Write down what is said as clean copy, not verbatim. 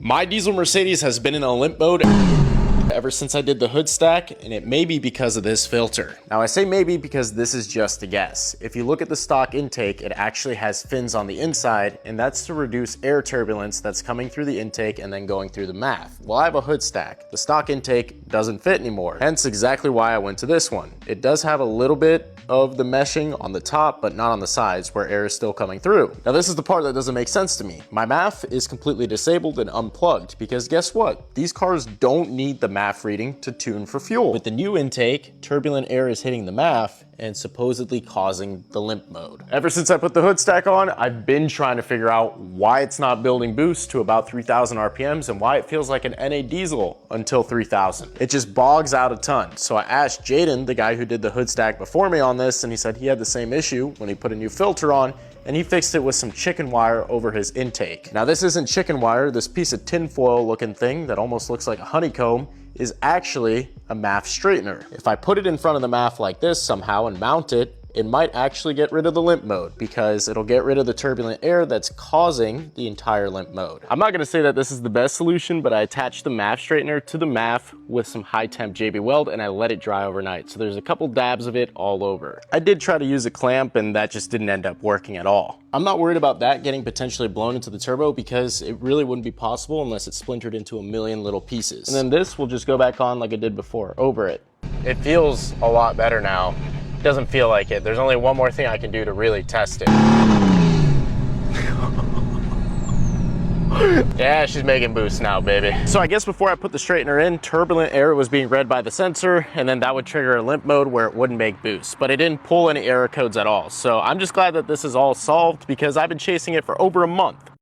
My diesel Mercedes has been in a limp mode ever since I did the hood stack, and it may be because of this filter. Now I say maybe because this is just a guess. If you look at the stock intake, it actually has fins on the inside, and that's to reduce air turbulence that's coming through the intake and then going through the MAF. Well, I have a hood stack. The stock intake doesn't fit anymore, hence exactly why I went to this one. It does have a little bit of the meshing on the top, but not on the sides where air is still coming through. Now this is the part that doesn't make sense to me. My MAF is completely disabled and unplugged because guess what? These cars don't need the MAF reading to tune for fuel. With the new intake, turbulent air is hitting the MAF and supposedly causing the limp mode. Ever since I put the hood stack on, I've been trying to figure out why it's not building boost to about 3,000 RPMs and why it feels like an NA diesel until 3,000. It just bogs out a ton. So I asked Jaden, the guy who did the hood stack before me on this, and he said he had the same issue when he put a new filter on, and he fixed it with some chicken wire over his intake. Now this isn't chicken wire. This piece of tinfoil looking thing that almost looks like a honeycomb is actually a MAF straightener. If I put it in front of the MAF like this somehow and mount it, it might actually get rid of the limp mode because it'll get rid of the turbulent air that's causing the entire limp mode. I'm not gonna say that this is the best solution, but I attached the MAF straightener to the MAF with some high temp JB Weld and I let it dry overnight. So there's a couple dabs of it all over. I did try to use a clamp and that just didn't end up working at all. I'm not worried about that getting potentially blown into the turbo because it really wouldn't be possible unless it splintered into a million little pieces. And then this will just go back on like I did before, over it. It feels a lot better now. Doesn't feel like it. There's only one more thing I can do to really test it. Yeah, she's making boost now, baby. So I guess before I put the straightener in, turbulent air was being read by the sensor, and then that would trigger a limp mode where it wouldn't make boost, but it didn't pull any error codes at all. So I'm just glad that this is all solved because I've been chasing it for over a month.